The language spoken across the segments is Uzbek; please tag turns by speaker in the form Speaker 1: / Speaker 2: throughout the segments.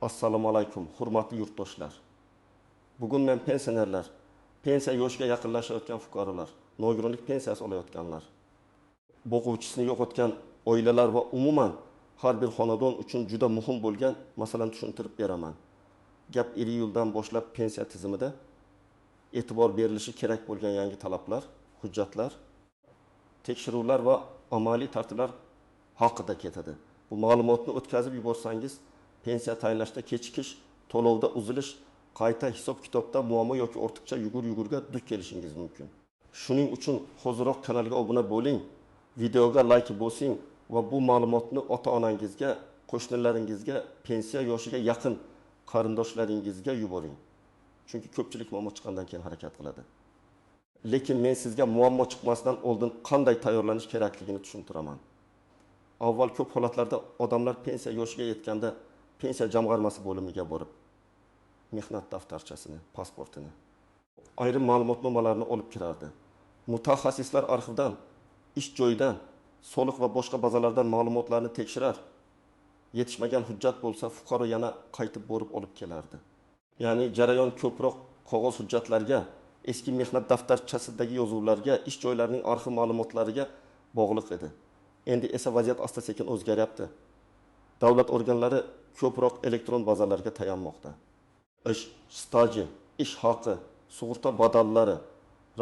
Speaker 1: Assalomu alaykum, hurmatli yurtdoshlar. Bugun men pensionerlar, pensiya yoshiga yaqinlashayotgan fuqarolar, nogironlik pensiyasi olayotganlar, boquvchisini yo'qotgan oilalar va umuman har bir xonadon uchun juda muhim bo'lgan masalani tushuntirib beraman. Gap 2 yildan boshlab pensiya tizimida e'tibor berilishi kerak bo'lgan yangi talablar, hujjatlar, tekshiruvlar va amaliy tartiblar haqida ketadi. Bu ma'lumotni o'tkazib yuborsangiz, pensiya tayinlashda kechikish, to'lovda uzilish, qayta hisob-kitobda muammo yoki ortiqcha yugur-yugurga duch kelishingiz mumkin. Shuning uchun hoziroq kanalga obuna bo'ling, videoga like bosing va bu ma'lumotni ota-onangizga, qo'shnilaringizga, pensiya yoshiga yaqin qarindoshlaringizga yuboring. Chunki ko'pchilik muammo chiqqandan keyin harakat qiladi. Lekin men sizga muammo chiqmasdan oldin qanday tayyorlanish kerakligini tushuntiraman. Avval ko'p holatlarda odamlar pensiya yoshiga yetganda pensiya jamg'armasi bo'limiga borib, mehnat daftarchasini, pasportini, ayrim ma'lumotnomalarni olib kirardi. Mutaxassislar arxivdan, ish joyidan, soliq va boshqa bazalardan ma'lumotlarni tekshirar. Yetishmagan hujjat bo'lsa, fuqaro yana qaytib borib olib kelardi. Ya'ni jarayon ko'proq qog'oz hujjatlarga, eski mehnat daftarchasidagi yozuvlarga, ish joylarining arxiv ma'lumotlariga bog'liq edi. Endi esa vaziyat asta-sekin o'zgaryapti. Davlat organlari ko'proq elektron bazalarga tayanmoqda. Ish staji, ish haqi, sug'urta badallari,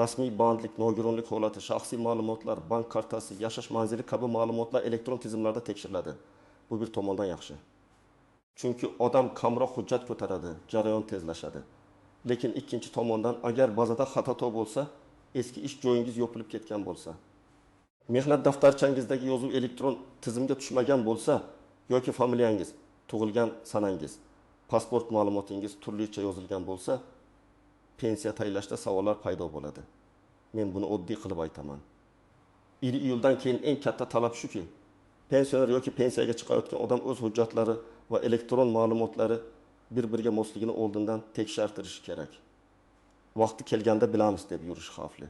Speaker 1: rasmiy bandlik, nogironlik holati, shaxsiy ma'lumotlar, bank kartasi, yashash manzili kabi ma'lumotlar elektron tizimlarda tekshiriladi. Bu bir tomondan yaxshi. Chunki odam kamroq hujjat ko'taradi, jarayon tezlashadi. Lekin ikkinchi tomondan agar bazada xato bo'lsa, eski ish joyingiz yopilib ketgan bo'lsa, mehnat daftarchangizdagi yozuv elektron tizimga tushmagan bo'lsa yoki familiyangiz, tug'ilgan sanangiz, pasport ma'lumotingiz turlicha yozilgan bo'lsa, pensiya tayinlashda savollar paydo bo'ladi. Men buni oddiy qilib aytaman. 1 iyuldan keyin eng katta talab shuki, pensioner yoki pensiyaga chiqayotgan odam o'z hujjatlari va elektron ma'lumotlari bir-biriga mosligini oldindan tekshirtirishi kerak. Vaqti kelganda bilamiz deb yurish xavfli.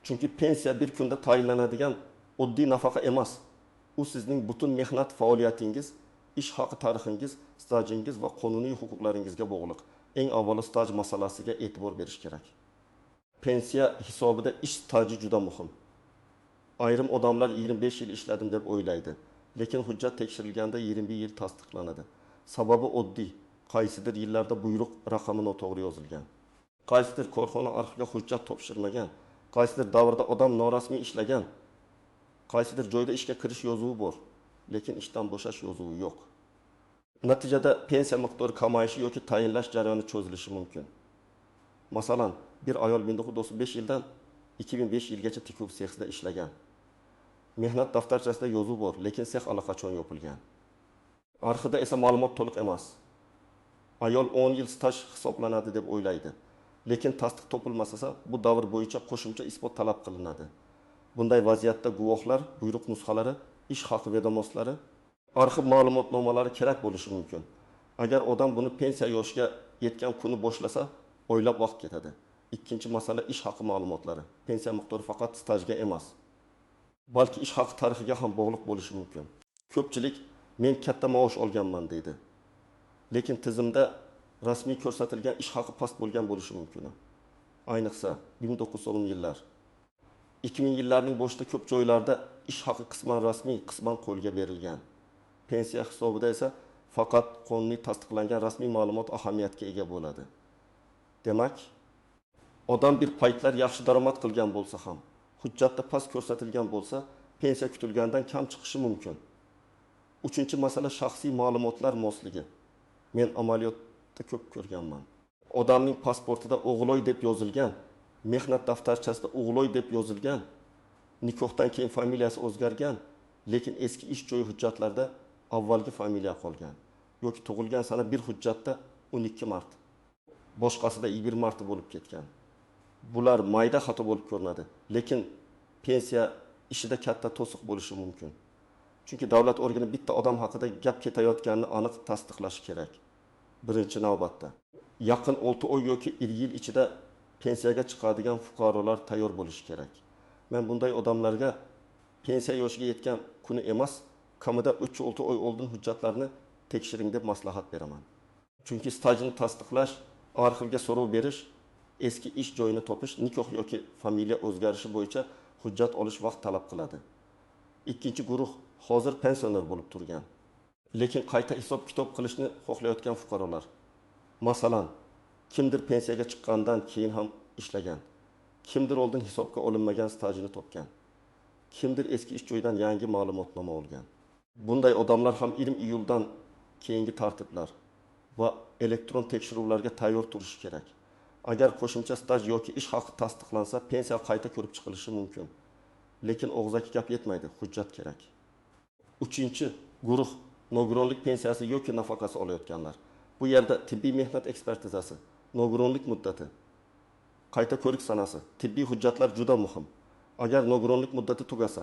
Speaker 1: Chunki pensiya bir kunda tayinlanadigan oddiy nafaqa emas. U sizning butun mehnat faoliyatingiz, ish haqi tarixingiz, stajingiz va qonuniy huquqlaringizga bog'liq. Eng avvalo staj masalasiga e'tibor berish kerak. Pensiya hisobida ish staji juda muhim. Ayrim odamlar 25 yil ishladim deb o'ylaydi, lekin hujjat tekshirilganda 21 yil tasdiqlanadi. Sababi oddiy. Qaysidir yillarda buyruq raqami noto'g'ri yozilgan. Qaysidir korxona arxiviga hujjat topshirmagan. Qaysidir davrda odam norasmiy ishlagan. Qaysidir joyda ishga kirish yozuvi bor, lekin ishdan bo'shash yozuvi yo'q. Natijada pensiya miqdori kamayishi yoki tayinlash jarayoni cho'zilishi mumkin. Masalan, bir ayol 1995 yildan 2005 yilgacha tikuv sexida ishlagan. Mehnat daftarchasida yozuv bor, lekin sex allaqachon yopilgan. Arxivda esa ma'lumot to'liq emas. Ayol 10 yil staj hisoblanadi deb o'ylaydi, lekin tasdiq topilmasa, bu davr bo'yicha qo'shimcha isbot talab qilinadi. Bunday vaziyatda guvohlar, buyruq nusxalari, ish haqi vedomoslari, arxiv ma'lumotnomalari kerak bo'lishi mumkin. Agar odam buni pensiya yoshiga yetgan kuni boshlasa, o'ylab vaqt ketadi. Ikkinchi masala ish haqi ma'lumotlari. Pensiya miqdori faqat stajga emas, balki ish haqi tarixiga ham bog'liq bo'lishi mumkin. Ko'pchilik men katta maosh olganman deydi. Lekin tizimda rasmiy ko'rsatilgan ish haqi past bo'lgan bo'lishi mumkin. Ayniqsa 1990 yillar. 2000 yillarning boshida ko'p joylarda ish haqi qisman rasmiy, qisman qo'lga berilgan. Pensiya hisobida esa faqat qonuniy tasdiqlangan rasmiy ma'lumot ahamiyatga ega bo'ladi. Demak, odam bir paytlar yaxshi daromad qilgan bo'lsa ham, hujjatda past ko'rsatilgan bo'lsa, pensiya kutilgandan kam chiqishi mumkin. Uchinchi masala shaxsiy ma'lumotlar mosligi. Men amaliyotda ko'p ko'rganman. Odamning pasportida O'g'loy deb yozilgan, mehnat daftarchasida O'g'loy deb yozilgan, nikohdan keyin familiyasi o'zgargan, lekin eski ish joyi hujjatlarida avvalgi familiya qolgan. Yoki tug'ilgan sana bir hujjatda 12 mart, boshqasida 1 mart bo'lib ketgan. Bular mayda xato bo'lib ko'rinadi, lekin pensiya ishida katta to'siq bo'lishi mumkin. Chunki davlat organi bitta odam haqida gap ketayotganini aniq tasdiqlashi kerak. Birinchi navbatda, yaqin 6 oy yoki 1 yil ichida pensiyaga chiqadigan fuqarolar tayyor bo'lishi kerak. Men bunday odamlarga pensiya yoshiga yetgan kuni emas, kamida 3-6 oy oldin hujjatlarni tekshiring deb maslahat beraman. Chunki stajni tasdiqlash, arxivga so'rov berish, eski ish joyini topish, nikoh yoki familiya o'zgarishi bo'yicha hujjat olish vaqt talab qiladi. Ikkinchi guruh hozir pensioner bo'lib turgan, lekin qayta hisob kitob qilishni xohlayotgan fuqarolar. Masalan, kimdir pensiyaga chiqqandan keyin ham ishlagan, kimdir oldin hisobga olinmagan stajini topgan, kimdir eski ish joyidan yangi ma'lumotnoma olgan. Bunday odamlar ham 20 iyuldan keyingi tartiblar va elektron tekshiruvlarga tayyor turishi kerak. Agar qo'shimcha staj yoki ish haqi tasdiqlansa, pensiya qayta ko'rib chiqilishi mumkin. Lekin og'zaki gap yetmaydi, hujjat kerak. Uchinchi guruh nogironlik pensiyasi yoki nafaqasi olayotganlar. Bu yerda tibbiy mehnat ekspertizasi, nogironlik muddati, qayta ko'rik sanasi, tibbiy hujjatlar juda muhim. Agar nogironlik muddati tugasa,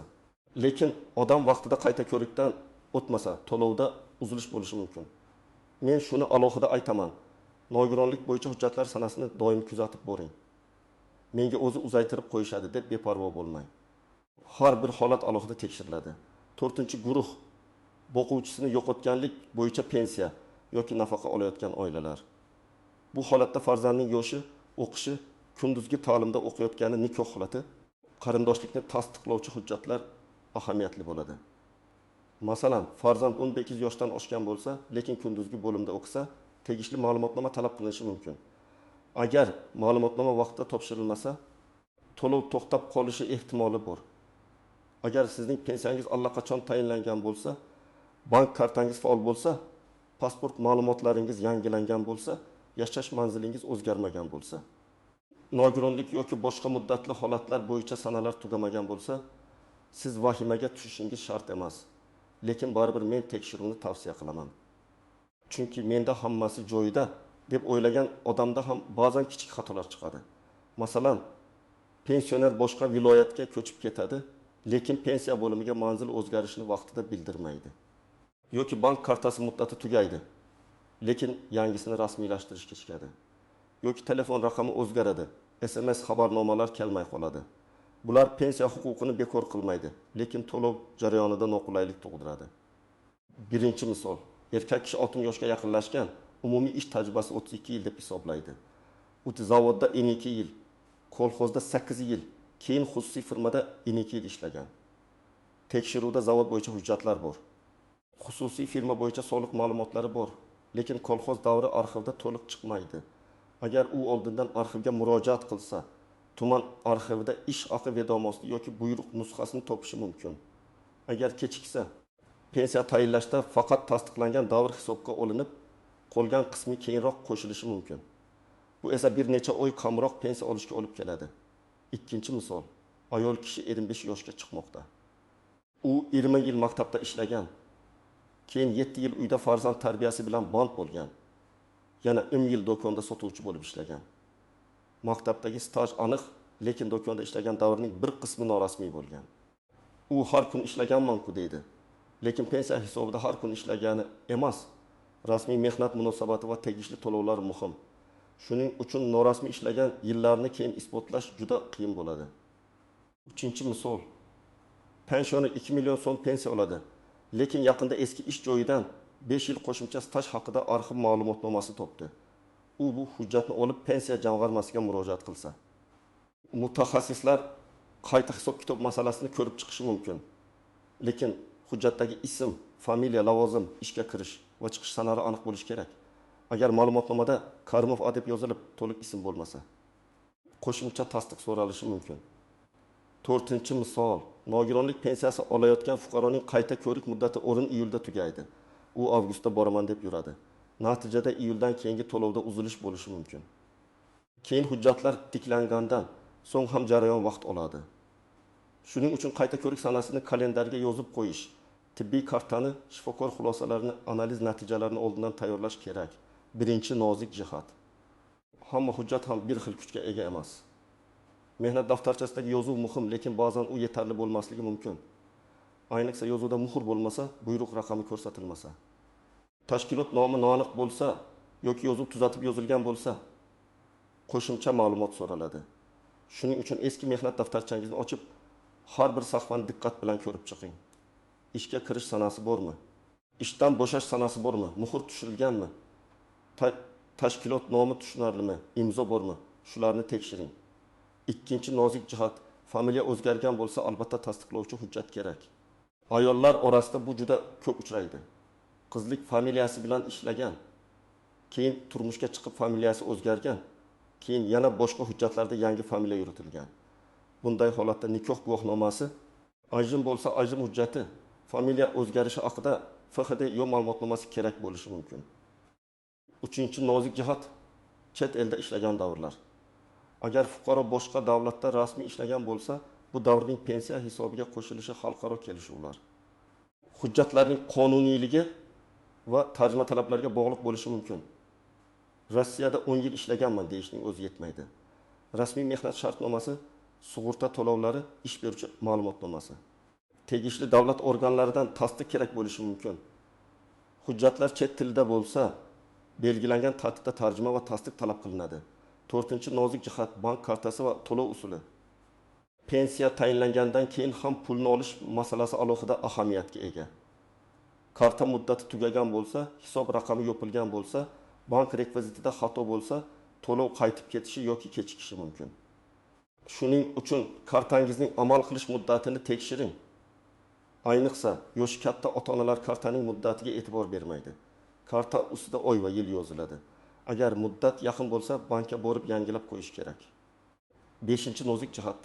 Speaker 1: lekin odam vaqtida qayta ko'rikdan o'tmasa, to'lovda uzilish bo'lishi mumkin. Men shuni alohida aytaman. Nogironlik bo'yicha hujjatlar sanasini doim kuzatib boring. Menga o'zi uzaytirib qo'yishadi deb beparvo bo'lmang. Har bir holat alohida tekshiriladi. 4-guruh o'quvchisini yo'qotganlik bo'yicha pensiya yoki nafaqa olayotgan oilalar. Bu holatda farzandning yoshi, o'qishi, kunduzgi ta'limda o'qiyotgani nikoh holati, qarindoshlikni tasdiqlovchi hujjatlar ahamiyatli bo'ladi. Masalan, farzand 18 yoshdan oshgan bo'lsa, lekin kunduzgi bo'limda o'qisa, tegishli ma'lumotnoma talab qilinishi mumkin. Agar ma'lumotnoma vaqtida topshirilmasa, to'lov to'xtab qolishi ehtimoli bor. Agar sizning pensiyangiz allaqachon tayinlangan bo'lsa, bank kartangiz faol bo'lsa, pasport ma'lumotlaringiz yangilangan bo'lsa, yashash manzilingiz o'zgarmagan bo'lsa, nogironlik yoki boshqa muddatli holatlar bo'yicha sanalar tugamagan bo'lsa, siz vahimaga tushishingiz shart emas. Lekin baribir men tekshiruvni tavsiya qilaman. Chunki menda hammasi joyida deb o'ylagan odamda ham ba'zan kichik xatolar chiqadi. Masalan, pensioner boshqa viloyatga ko'chib ketadi, lekin pensiya bo'limiga manzil o'zgarishini vaqtida bildirmaydi. Yoki bank kartasi muddati tugaydi, lekin yangisini rasmiylashtirishga chiqadi. Yoki telefon raqami o'zgaradi, SMS xabarnomalar kelmay qoladi. Bular pensiya huquqini bekor qilmaydi, lekin to'lov jarayonida noqulaylik tug'diradi. Birinchi misol, erkak kishi 60 yoshga yaqinlashgan, umumiy ish tajribasi 32 yil deb hisoblaydi. U zavodda 12 yil, kolxozda 8 yil, keyin xususiy firmada 12 yil ishlagan. Tekshiruvda zavod bo'yicha hujjatlar bor. Xususiy firma bo'yicha soliq ma'lumotlari bor, lekin kolxoz davri arxivda to'liq chiqmaydi. Agar u oldindan arxivga murojaat qilsa, tuman arxivida ish haqi vedomosi yoki buyruq nusxasini topishi mumkin. Agar kechiksa, pensiya tayinlashda faqat tasdiqlangan davr hisobga olinib, qolgan qismi keyinroq qo'shilishi mumkin. Bu esa bir necha oy kamroq pensiya olishga olib keladi. Ikkinchi misol, ayol kishi 25 yoshga chiqmoqda. U 20 yil maktabda ishlagan, keyin 7 yil uyda farzand tarbiyasi bilan band bo'lgan. Yana 10 yil do'konda sotuvchi bo'lib ishlagan. Maktabdagi staj aniq, lekin do'konda ishlagan davrning bir qismi norasmiy bo'lgan. U har kun ishlaganman-ku deydi. Lekin pensiya hisobida har kun ishlagani emas. Rasmiy mehnat munosabati va tegishli to'lovlar muhim. Shuning uchun norasmiy ishlagan yillarni keyin isbotlash juda qiyin bo'ladi. Uchinchi misol. Pensioner 2 million so'm pensiya oladi, lekin yaqinda eski ish joyidan 5 yil qo'shimcha staj haqida arxiv ma'lumotnomasi topdi. U bu hujjatni olib pensiya jamg'armasiga murojaat qilsa, mutaxassislar qayta hisob kitob masalasini ko'rib chiqishi mumkin. Lekin hujjatdagi ism, familiya, lavozim, ishga kirish va chiqish sanalari aniq bo'lishi kerak. Agar ma'lumotnomada Karimov deb yozilib, to'liq ism bo'lmasa, qo'shimcha tasdiq so'ralishi mumkin. 4-misol, nogironlik pensiyasi olayotgan fuqaroning qayta ko'rik muddati o'rin iyulda tugaydi. U avgustda boraman deb yuradi. Natijada iyuldan keyingi to'lovda uzilish bo'lishi mumkin. Keyin hujjatlar tiklangandan so'ng ham jarayon vaqt oladi. Shuning uchun qayta ko'rik sanasini kalendarga yozib qo'yish, tibbiy kartani, shifokor xulosalarini, analiz natijalarini oldindan tayyorlash kerak. Birinchi nozik jihat. Hamma hujjat ham bir xil kuchga ega emas. Mehnat daftarchasidagi yozuv muhim, lekin ba'zan u yetarli bo'lmasligi mumkin. Ayniqsa yozuvda muhr bo'lmasa, buyruq raqami ko'rsatilmasa. Tashkilot nomi noaniq bo'lsa yoki yozuv tuzatib yozilgan bo'lsa, qo'shimcha ma'lumot so'raladi. Shuning uchun eski mehnat daftarchangizni ochib, har bir sahifani diqqat bilan ko'rib chiqing. Ishga kirish sanasi bormi? Ishdan bo'shash sanasi bormi? Muhr tushirilganmi? tashkilot nomi tushunarlimi, imzo bormi? Shularni tekshiring. Ikkinchi nozik jihat, familiya o'zgargan bo'lsa, albatta tasdiqlovchi hujjat kerak. Ayollar orasida bu juda ko'p uchraydi. Qizlik familiyasi bilan ishlagan, keyin turmushga chiqib familiyasi o'zgargan, keyin yana boshqa hujjatlarda yangi familiya yuritilgan. Bunday holatda nikoh guvohnomasi, ajrim bo'lsa ajrim hujjati, familiya o'zgarishi haqida FHD yo'l ma'lumotnomasi kerak bo'lishi mumkin. Uchinchi nozik jihat, chet elda ishlagan davrlar. Agar fuqaro boshqa davlatda rasmiy ishlagan bo'lsa, bu davrning pensiya hisobiga qo'shilishi xalqaro kelishuvlar. Hujjatlarning qonuniyligi va tarjima talablariga bog'liq bo'lishi mumkin. Rossiyada 10 yil ishlaganman deyishning o'zi yetmaydi. Rasmiy mehnat shartnomasi, sug'urta to'lovlari, ish beruvchi ma'lumotnomasi. Tegishli davlat organlaridan tasdiq kerak bo'lishi mumkin. Hujjatlar chet tilida bo'lsa, belgilangan tartibda tarjima va tasdiq talab qilinadi. 4-nozik jihat, bank kartasi va to'lov usuli. Pensiya tayinlangandan keyin ham pulni olish masalasi alohida ahamiyatga ega. Karta muddati tugagan bo'lsa, hisob raqami yopilgan bo'lsa, bank rekvizitida xato bo'lsa, to'lov qaytib ketishi yoki kechikishi mumkin. Shuning uchun kartangizning amal qilish muddatini tekshiring. Ayniqsa, yoshi katta ota-onalar kartaning muddatiga e'tibor bermaydi. Karta ustida oy va yil yoziladi. Agar muddat yaqin bo'lsa, bankka borib yangilab qo'yish kerak. 5-nozik jihat.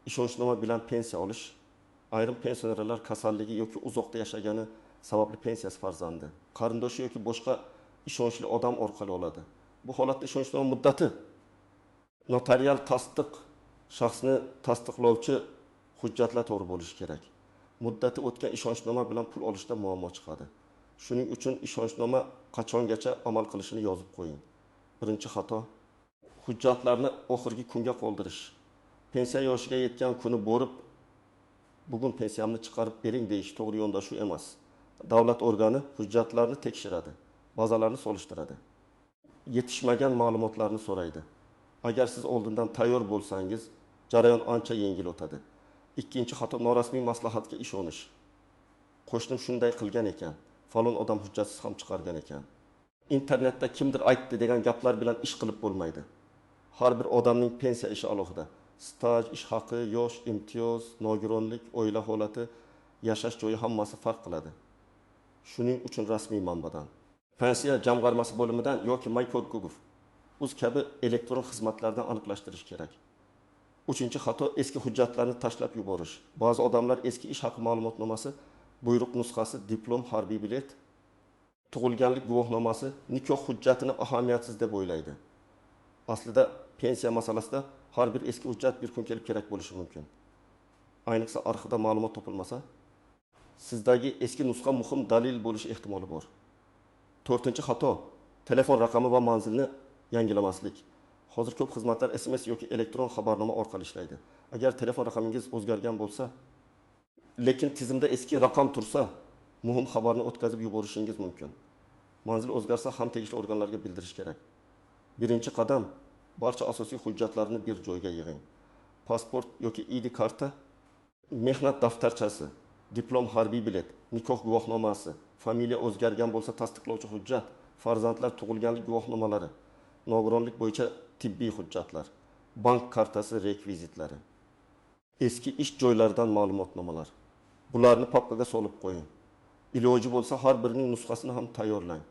Speaker 1: Ishonchnoma bilan pensiya olish. Ayrim pensionerlar kasalligi yoki uzoqda yashagani sababli pensiyasi farzandi, qarindoshi yoki boshqa ishonchli odam orqali oladi. Bu holatda ishonchnoma muddati notarial tasdiq, shaxsni tasdiqlovchi hujjatlar to'g'ri bo'lishi kerak. Muddati o'tgan ishonchnoma bilan pul olishda muammo chiqadi. Shuning uchun ishonchnoma qachongacha amal qilishini yozib qo'ying. Birinchi xato, hujjatlarni oxirgi kunga qoldirish. Pensiya yoshiga yetgan kuni borib, bugun pensiyamni chiqarib bering deyish to'g'ri yondashuv emas. Davlat organi hujjatlarni tekshiradi, bazalarni solishtiradi. Yetishmagan ma'lumotlarni so'raydi. Agar siz oldindan tayyor bo'lsangiz, jarayon ancha yengil o'tadi. Ikkinchi xato, norasmiy maslahatga ishonish. Qo'shnim shunday qilgan ekan, falon odam hujjatsiz ham chiqargan ekan. Internetda kimdir aytdi degan gaplar bilan ish qilib bo'lmaydi. Har bir odamning pensiya ishi alohida. Staj, ish haqi, yosh, imtiyoz, nogironlik, oila holati, yashash joyi hammasi farq qiladi. Shuning uchun rasmiy manbadan, pensiya jamg'armasi bo'limidan yoki MyKodGov uz kabi elektron xizmatlardan aniqlashtirish kerak. 3-xato, eski hujjatlarni tashlab yuborish. Ba'zi odamlar eski ish haqi ma'lumotnomasi, buyruq nusxasi, diplom, harbiy bilet, tug'ilganlik guvohnomasi, nikoh hujjatini ahamiyatsiz deb o'ylaydi. Aslida pensiya masalasida har bir eski hujjat bir kun kelib kerak bo'lishi mumkin. Ayniqsa arxivda ma'lumot topilmasa, sizdagi eski nusxa muhim dalil bo'lish ehtimoli bor. 4-xato, telefon raqami va manzilni yangilamaslik. Hozir ko'p xizmatlar SMS yoki elektron xabarnoma orqali ishlaydi. Agar telefon raqamingiz o'zgargan bo'lsa, lekin tizimda eski raqam tursa, muhim xabarni o'tkazib yuborishingiz mumkin. Manzil o'zgarsa ham tegishli organlarga bildirish kerak. Birinchi qadam, barcha asosiy hujjatlarni bir joyga yig'ing. Pasport yoki ID karta, mehnat daftarchasi, diplom, harbiy bilet, nikoh guvohnomasi, familiya o'zgargan bo'lsa tasdiqlovchi hujjat, farzandlar tug'ilganlik guvohnomalari, nogironlik bo'yicha tibbiy hujjatlar, bank kartasi rekvizitlari, eski ish joylaridan ma'lumotnomalar. Bularni papkaga solib qo'ying. Iloji bo'lsa har birining nusxasini ham tayyorlang.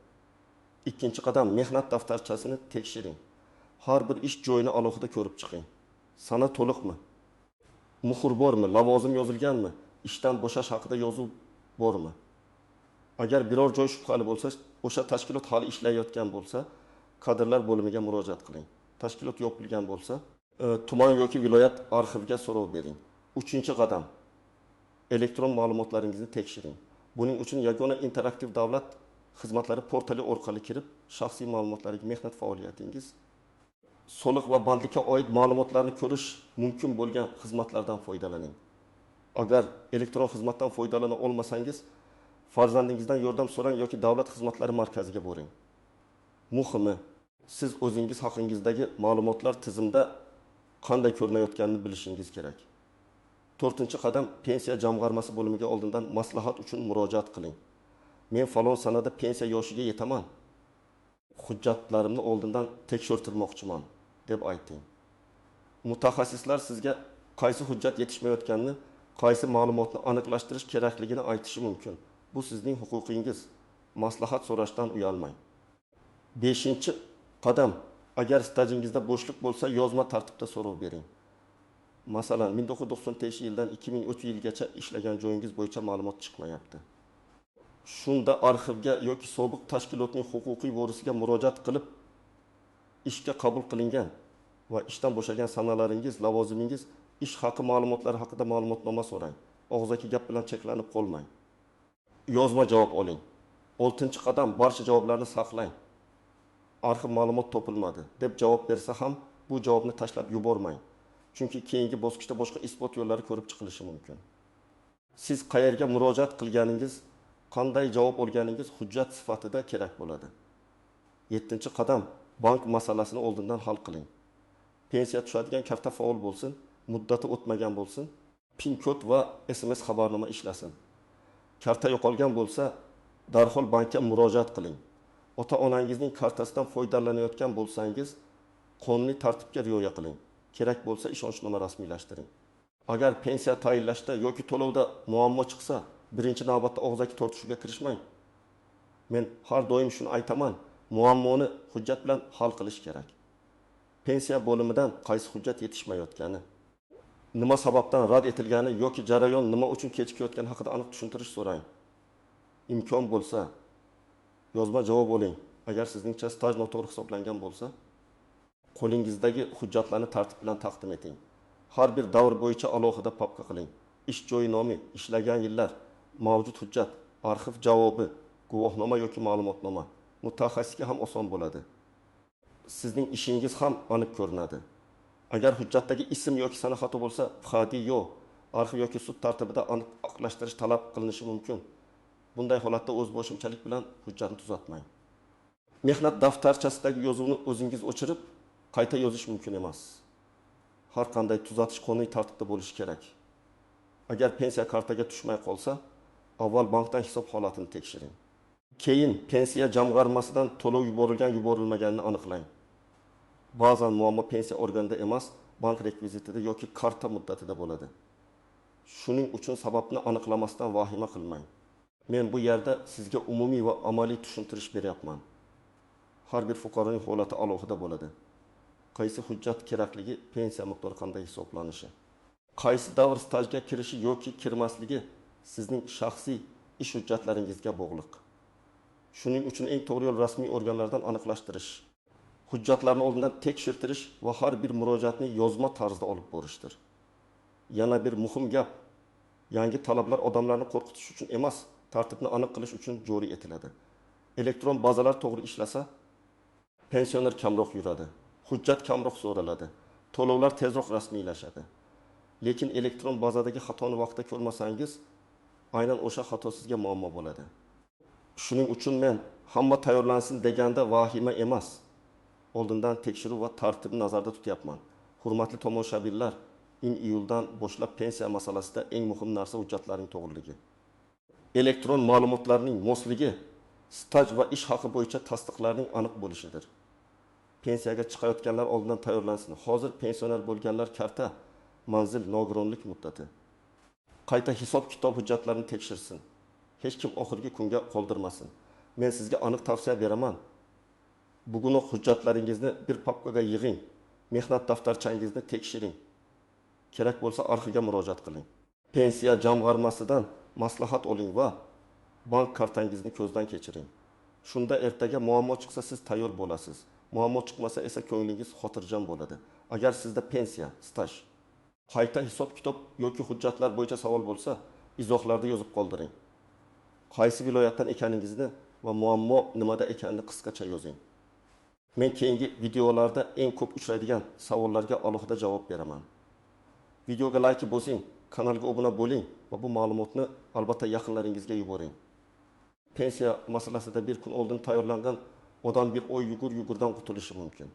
Speaker 1: Ikkinchi qadam, mehnat daftarchasini tekshiring. Har bir ish joyini alohida ko'rib chiqing. Sana to'liqmi? Muhr bormi? Lavozim yozilganmi? Ishdan bo'shash haqida yozuv bormi? Agar biror joy shubhali bo'lsa, o'sha tashkilot hali ishlayotgan bo'lsa, kadrlar bo'limiga murojaat qiling. Tashkilot yopilgan bo'lsa, tuman yoki viloyat arxiviga so'rov bering. 3-qadam, elektron ma'lumotlaringizni tekshiring. Buning uchun yagona interaktiv davlat xizmatlari portali orqali kirib, shaxsiy ma'lumotlaringiz, mehnat faoliyatingiz, soliq va bandlikka oid ma'lumotlarni ko'rish mumkin bo'lgan xizmatlardan foydalaning. Agar elektron xizmatdan foydalana olmasangiz, farzandingizdan yordam so'rang yoki davlat xizmatlari markaziga boring. Muhimi, siz o'zingiz haqingizdagi ma'lumotlar tizimda qanday ko'rinayotganini bilishingiz kerak. 4-qadam, pensiya jamg'armasi bo'limiga oldindan maslahat uchun murojaat qiling. Men falon sanada pensiya yoshiga yetaman. hujjatlarimni oldindan tekshirtirmoqchiman deb ayting. Mutaxassislar sizga qaysi hujjat yetishmayotganini, qaysi ma'lumotni aniqlashtirish kerakligini aytishi mumkin. Bu sizning huquqingiz. Maslahat so'rashdan uyalmang. 5-qadam. Agar stajingizda bo'shliq bo'lsa, yozma tartibda so'rov bering. Masalan, 1997-yildan 2003-yilgacha ishlagan joyingiz bo'yicha ma'lumot chiqmayapti. Shunda arxivga yoki sobiq tashkilotning huquqiy vorisiga murojaat qilib, ishga qabul qilingan va ishdan bo'shagan sanalaringiz, lavozimingiz, ish haqi ma'lumotlari haqida ma'lumotnoma so'rang. Og'zaki gap bilan cheklanib qolmang. Yozma javob oling. 6-qadam, barcha javoblarni saqlang. Arxiv ma'lumot topilmadi deb javob bersa ham bu javobni tashlab yubormang. Chunki keyingi bosqichda boshqa isbot yo'llari ko'rib chiqilishi mumkin. Siz qayerga murojaat qilganingiz, qanday javob olganingiz hujjat sifatida kerak bo'ladi. 7-qadam, bank masalasini oldindan hal qiling. Pensiya tushadigan karta faol bo'lsin, muddati o'tmagan bo'lsin, PIN kod va SMS xabarnoma ishlasin. Karta yo'qolgan bo'lsa, darhol bankka murojaat qiling. Ota-onangizning kartasidan foydalanayotgan bo'lsangiz, qonuniy tartibga rioya qiling. Kerak bo'lsa ishonchnoma rasmiylashtiring. Agar pensiya tayinlashda yoki to'lovda muammo chiqsa, birinchi navbatda og'zaki tortishuvga kirishmang. Men har doim shuni aytaman, muammoni hujjat bilan hal qilish kerak. Pensiya bo'limidan qaysi hujjat yetishmayotgani, nima sababdan rad etilgani yoki jarayon nima uchun kechikayotgani haqida aniq tushuntirish so'rang. Imkon bo'lsa, yozma javob oling. Agar sizningcha staj noto'g'ri hisoblangan bo'lsa, qo'lingizdagi hujjatlarni tartib bilan taqdim eting. Har bir davr bo'yicha alohida papka qiling. Ish joyi nomi, ishlagan yillar, mavjud hujjat, arxiv javobi, guvohnoma yoki ma'lumotnoma. Mutaxassisga ham oson bo'ladi. Sizning ishingiz ham aniq ko'rinadi. Agar hujjatdagi ism yoki sana xato bo'lsa, hadiyo, arxiv yoki sud tartibida aniqlashtirish talab qilinishi mumkin. Bunday holatda o'zboshimchalik bilan hujjatni tuzatmang. Mehnat daftarchasidagi yozuvni o'zingiz o'chirib, qayta yozish mumkin emas. Har qanday tuzatish qonuniy tartibda bo'lishi kerak. Agar pensiya kartaga tushmay qolsa, avval bankdan hisob holatini tekshiring. Keyin pensiya jamg'armasidan to'lov yuborilmaganini aniqlang. Ba'zan muammo pensiya organida emas, bank rekvizitida yoki karta muddatida bo'ladi. Shuning uchun sababni aniqlamasdan vahima qilmang. Men bu yerda sizga umumiy va amaliy tushuntirish beryapman. Har bir fuqaroning holati alohida bo'ladi. Qaysi hujjat kerakligi, pensiya miqdori qanday hisoblanishi, qaysi davr stajga kirishi yoki kirmasligi sizning shaxsiy ish hujjatlaringizga bog'liq. Shuning uchun eng to'g'ri yo'l rasmiy organlardan aniqlashtirish, hujjatlarni oldindan tekshirtirish va har bir murojaatni yozma tarzda olib borishdir. Yana bir muhim gap, yangi talablar odamlarni qo'rqitish uchun emas, tartibni aniq qilish uchun joriy etiladi. Elektron bazalar to'g'ri ishlasa, pensioner kamroq yuradi, hujjat kamroq so'raladi, to'lovlar tezroq rasmiylashadi. Lekin elektron bazadagi xatoni vaqtda ko'rmasangiz, aynan o'sha xato sizga muammo bo'ladi. Shuning uchun men hamma tayyorlansin deganda vahima emas, oldindan tekshiruv va tartibni nazarda tutyapman. Hurmatli tomoshabinlar, iyuldan boshlab pensiya masalasida eng muhim narsa hujjatlarning to'g'riligi. Elektron ma'lumotlarning mosligi, staj va ish haqi bo'yicha tasdiqlarning aniq bo'lishidir. Pensiyaga chiqayotganlar oldindan tayyorlansin. Hozir pensioner bo'lganlar karta, manzil, nogironlik muddati. Qayta hisob-kitob hujjatlarini tekshirsin. Hech kim oxirgi kunga qoldirmasin. Men sizga aniq tavsiya beraman. Bugunoq hujjatlaringizni bir papkaga yig'ing. Mehnat daftarchangizni tekshiring. Kerak bo'lsa arxivga murojaat qiling. Pensiya jamg'armasidan maslahat oling va bank kartangizni ko'zdan kechiring. Shunda ertaga muammo chiqsa siz tayyor bo'lasiz. Muammo chiqmasa esa ko'nglingiz xotirjam bo'ladi. Agar sizda pensiya, staj, qayta hisob-kitob yoki hujjatlar bo'yicha savol bo'lsa, izohlarda yozib qoldiring. Qaysi viloyatdan ekaningizni va muammo nimada ekanini qisqacha yozing. Men keyingi videolarda eng ko'p uchraydigan savollarga alohida javob beraman. Videoga like bosing, kanalga obuna bo'ling va bu ma'lumotni albatta yaqinlaringizga yuboring. Pensiya masalasida bir kun oldin tayyorlangan odam bir oy yugurdan qutulishi mumkin.